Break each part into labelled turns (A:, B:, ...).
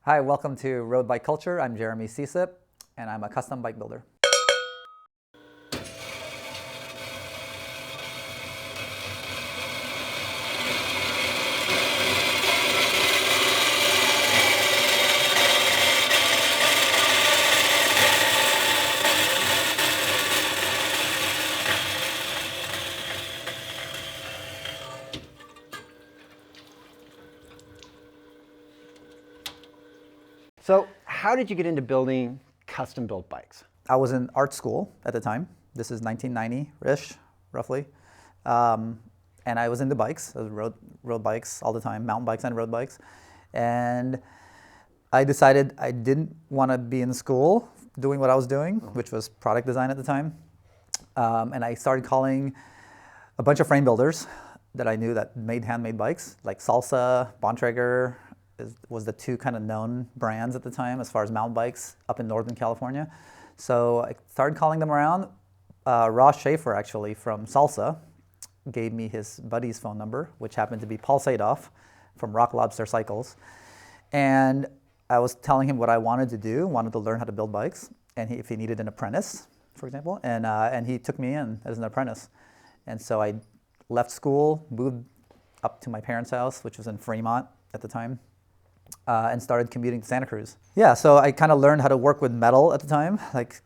A: Hi, welcome to Road Bike Culture. I'm Jeremy Sycip, and I'm a custom bike builder.
B: So how did you get into building custom-built bikes?
A: I was in art school at the time. This is 1990-ish, roughly. And I was into bikes. I was road bikes all the time, mountain bikes and road bikes. And I decided I didn't want to be in school doing what I was doing, which was product design at the time. And I started calling a bunch of frame builders that I knew that made handmade bikes, like Salsa, Bontrager, was the two kind of known brands at the time as far as mountain bikes up in Northern California. So I started calling them around. Ross Schaefer, actually, from Salsa, gave me his buddy's phone number, which happened to be Paul Sadoff from Rock Lobster Cycles. And I was telling him what I wanted to do, wanted to learn how to build bikes, and if he needed an apprentice, for example, and he took me in as an apprentice. And so I left school, moved up to my parents' house, which was in Fremont at the time, and started commuting to Santa Cruz. Yeah, so I kind of learned how to work with metal at the time, like,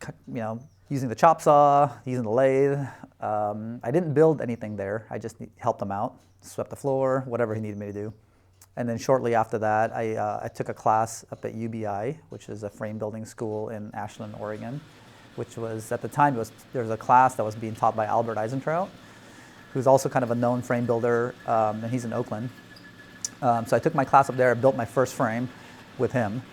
A: using the chop saw, using the lathe. I didn't build anything there. I just helped him out, swept the floor, whatever he needed me to do. And then shortly after that, I took a class up at UBI, which is a frame building school in Ashland, Oregon, which was, at the time, there was a class that was being taught by Albert Eisentraut, who's also kind of a known frame builder, and he's in Oakland. So I took my class up there, built my first frame with him,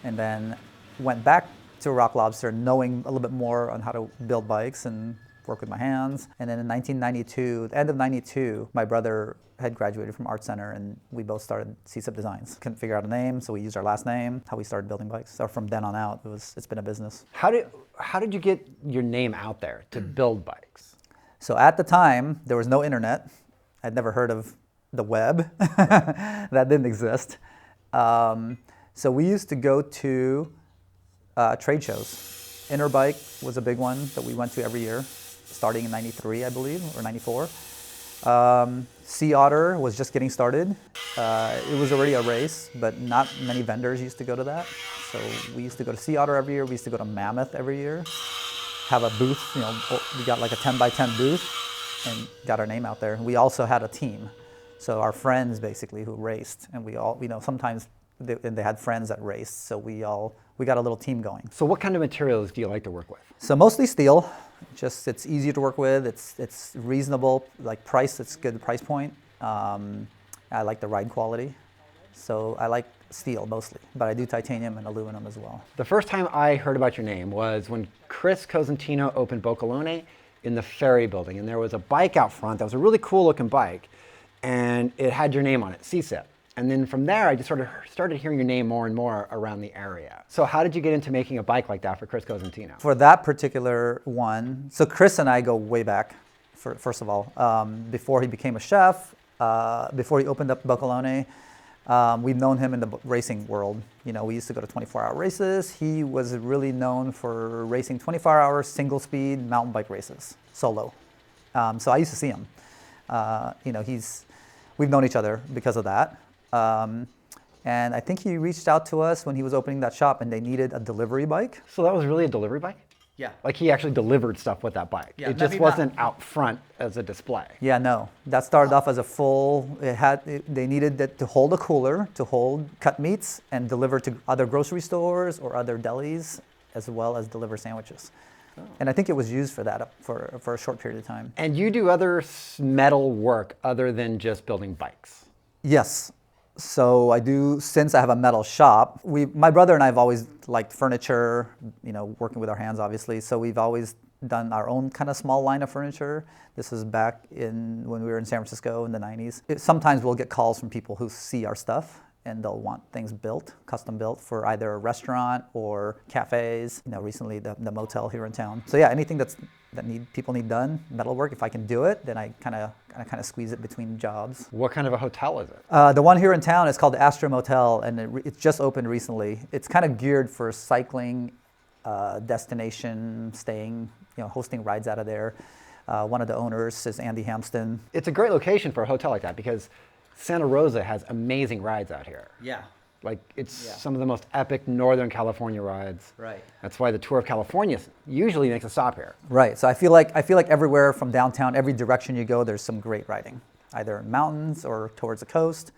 A: and then went back to Rock Lobster knowing a little bit more on how to build bikes and work with my hands. And then in 1992, the end of 92, my brother had graduated from Art Center and we both started Sycip Designs. Couldn't figure out a name, so we used our last name, how we started building bikes. So from then on out, it's been a business.
B: How did you get your name out there to build bikes?
A: So at the time, there was no internet. I'd never heard of the web. That didn't exist. So we used to go to trade shows. Interbike was a big one that we went to every year, starting in 93, I believe, or 94. Sea Otter was just getting started. It was already a race, but not many vendors used to go to that. So we used to go to Sea Otter every year. We used to go to Mammoth every year, have a booth, we got like a 10 by 10 booth and got our name out there. We also had a team. So our friends basically who raced, and we all, sometimes they had friends that raced, so we got a little team going.
B: So what kind of materials do you like to work with?
A: So mostly steel. Just it's easy to work with. It's reasonable, like price. It's good price point. I like the ride quality, so I like steel mostly, but I do titanium and aluminum as well.
B: The first time I heard about your name was when Chris Cosentino opened Boccalone in the Ferry Building, and there was a bike out front that was a really cool looking bike, and it had your name on it, Sycip. And then from there, I just sort of started hearing your name more and more around the area. So how did you get into making a bike like that for Chris Cosentino?
A: For that particular one, so Chris and I go way back, first of all. Before he became a chef, before he opened up Boccalone, we've known him in the racing world. We used to go to 24-hour races. He was really known for racing 24-hour single-speed mountain bike races, solo. So I used to see him. We've known each other because of that. And I think he reached out to us when he was opening that shop and they needed a delivery bike.
B: So that was really a delivery bike?
A: Yeah.
B: Like he actually delivered stuff with that bike.
A: Yeah,
B: it just wasn't out front as a display.
A: Yeah, no. That started off as a full, they needed it to hold a cooler, to hold cut meats and deliver to other grocery stores or other delis, as well as deliver sandwiches. And I think it was used for that for a short period of time.
B: And you do other metal work other than just building bikes?
A: Yes. So I do, since I have a metal shop, my brother and I have always liked furniture, working with our hands, obviously. So we've always done our own kind of small line of furniture. This is back when we were in San Francisco in the 90s. Sometimes we'll get calls from people who see our stuff and they'll want things built, custom built for either a restaurant or cafes. Recently the motel here in town. So yeah, anything that people need done, metalwork. If I can do it, then I kind of squeeze it between jobs.
B: What kind of a hotel is it?
A: The one here in town is called the Astro Motel, and it's just opened recently. It's kind of geared for cycling, destination, staying, hosting rides out of there. One of the owners is Andy Hampston.
B: It's a great location for a hotel like that because Santa Rosa has amazing rides out here.
A: Yeah.
B: Like it's some of the most epic Northern California rides.
A: Right.
B: That's why the Tour of California usually makes a stop here.
A: Right. So I feel like everywhere from downtown, every direction you go, there's some great riding, either in mountains or towards the coast,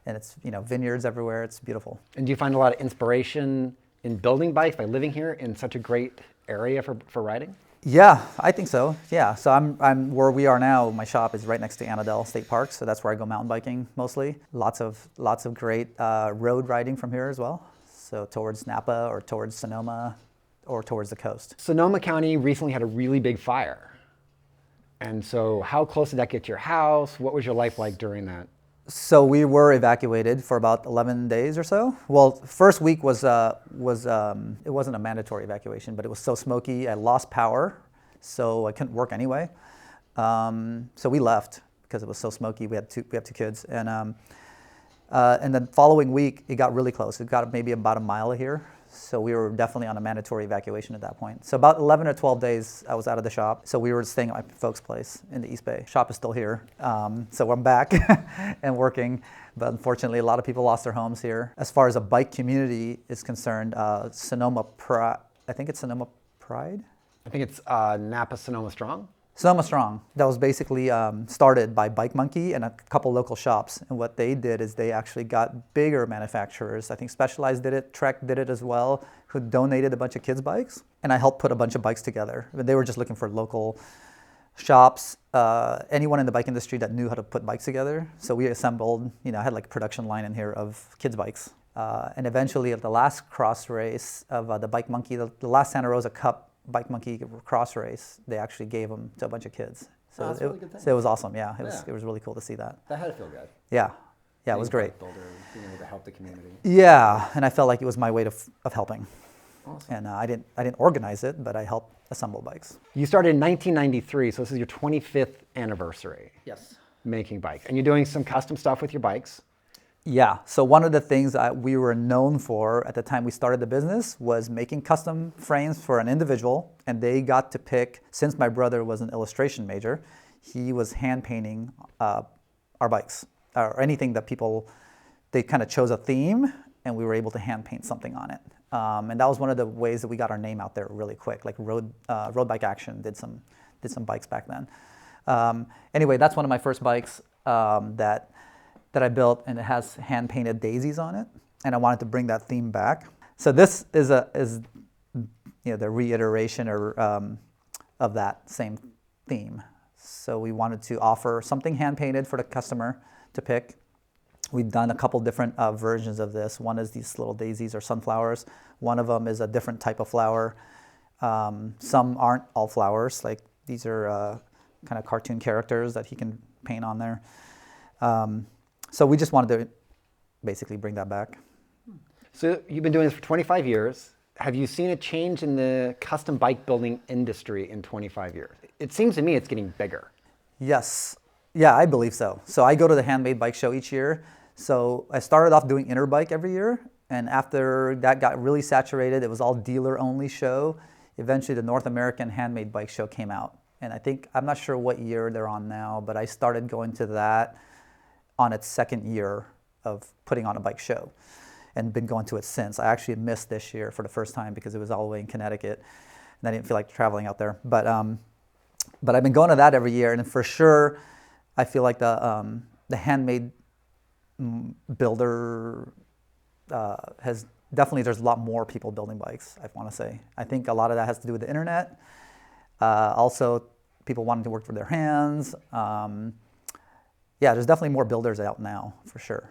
A: and it's vineyards everywhere. It's beautiful.
B: And do you find a lot of inspiration in building bikes by living here in such a great area for riding?
A: Yeah, I think so. Yeah, so I'm where we are now. My shop is right next to Annandale State Park, so that's where I go mountain biking mostly. Lots of great road riding from here as well. So towards Napa or towards Sonoma or towards the coast.
B: Sonoma County recently had a really big fire. And so how close did that get to your house? What was your life like during that?
A: So we were evacuated for about 11 days or so. Well, first week it wasn't a mandatory evacuation, but it was so smoky. I lost power, so I couldn't work anyway. So we left because it was so smoky. We have two kids, and the following week it got really close. It got maybe about a mile here. So we were definitely on a mandatory evacuation at that point. So about 11 or 12 days I was out of the shop. So we were staying at my folks' place in the East Bay. Shop is still here. So I'm back and working. But unfortunately, a lot of people lost their homes here. As far as a bike community is concerned, I think it's Sonoma Pride?
B: I think it's Napa Sonoma Strong.
A: Sonoma Strong. That was basically started by Bike Monkey and a couple local shops. And what they did is they actually got bigger manufacturers. I think Specialized did it, Trek did it as well, who donated a bunch of kids' bikes. And I helped put a bunch of bikes together. But they were just looking for local shops, anyone in the bike industry that knew how to put bikes together. So we assembled, I had like a production line in here of kids' bikes. And eventually at the last cross race of the Bike Monkey, the last Santa Rosa Cup Bike Monkey cross race, they actually gave them to a bunch of kids. So,
B: that's a really good thing.
A: So it was awesome. Yeah, it was really cool to see that.
B: That had to feel good.
A: Yeah, it was great.
B: Builder, being able to help the community.
A: Yeah, and I felt like it was my way of helping.
B: Awesome.
A: And I didn't organize it, but I helped assemble bikes.
B: You started in 1993, so this is your 25th anniversary.
A: Yes.
B: Making bikes, and you're doing some custom stuff with your bikes.
A: Yeah, so one of the things that we were known for at the time we started the business was making custom frames for an individual, and they got to pick, since my brother was an illustration major, he was hand painting our bikes, or anything that they kind of chose a theme, and we were able to hand paint something on it. And that was one of the ways that we got our name out there really quick, like Road Bike Action did some bikes back then. Anyway, that's one of my first bikes that I built, and it has hand-painted daisies on it, and I wanted to bring that theme back. So this is the reiteration of that same theme. So we wanted to offer something hand-painted for the customer to pick. We've done a couple different versions of this. One is these little daisies or sunflowers. One of them is a different type of flower. Some aren't all flowers. Like these are kind of cartoon characters that he can paint on there. So we just wanted to basically bring that back.
B: So you've been doing this for 25 years. Have you seen a change in the custom bike building industry in 25 years? It seems to me it's getting bigger.
A: Yes. Yeah, I believe so. So I go to the Handmade Bike Show each year. So I started off doing Interbike every year. And after that got really saturated, it was all dealer-only show. Eventually, the North American Handmade Bike Show came out. And I'm not sure what year they're on now, but I started going to that on its second year of putting on a bike show and been going to it since. I actually missed this year for the first time because it was all the way in Connecticut and I didn't feel like traveling out there. But I've been going to that every year, and for sure, I feel like the handmade builder has definitely, there's a lot more people building bikes, I want to say. I think a lot of that has to do with the internet. Also, people wanting to work with their hands. Yeah, there's definitely more builders out now, for sure.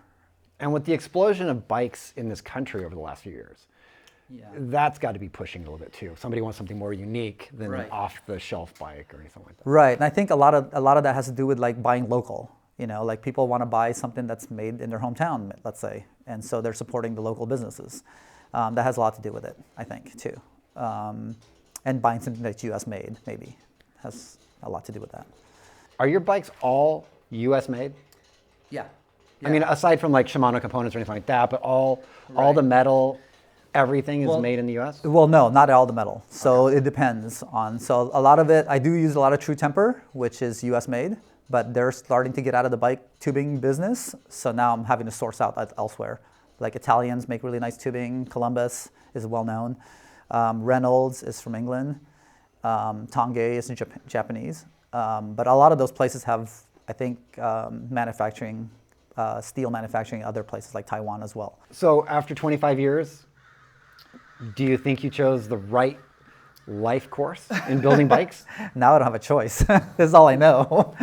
B: And with the explosion of bikes in this country over the last few years, that's got to be pushing a little bit too. If somebody wants something more unique than an off-the-shelf bike or anything like that.
A: Right, and I think a lot of that has to do with like buying local. You know, like people want to buy something that's made in their hometown, let's say, and so they're supporting the local businesses. That has a lot to do with it, I think, too. And buying something that's U.S. made maybe has a lot to do with that.
B: Are your bikes all U.S. made?
A: Yeah.
B: I mean, aside from like Shimano components or anything like that, but all
A: Right.
B: the metal, everything is
A: Well,
B: made in the U.S.?
A: Well, no, not all the metal. So it depends on. So a lot of it, I do use a lot of True Temper, which is U.S. made, but they're starting to get out of the bike tubing business. So now I'm having to source out elsewhere. Like Italians make really nice tubing. Columbus is well known. Reynolds is from England. Tongay is Japanese. But a lot of those places have, I think, manufacturing, steel manufacturing in other places like Taiwan as well.
B: So after 25 years, do you think you chose the right life course in building bikes?
A: Now I don't have a choice. This is all I know.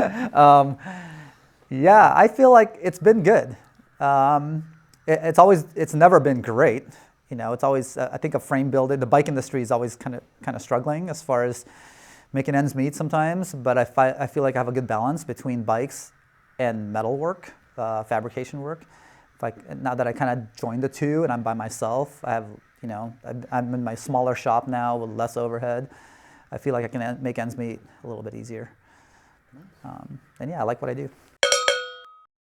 A: Yeah, I feel like it's been good. It's never been great. You know, it's always, I think a frame builder, the bike industry is always kind of struggling as far as making ends meet sometimes, but I feel like I have a good balance between bikes and metal work, fabrication work. Now that I kind of joined the two and I'm by myself, I have, you know, I'm in my smaller shop now with less overhead. I feel like I can make ends meet a little bit easier. And yeah, I like what I do.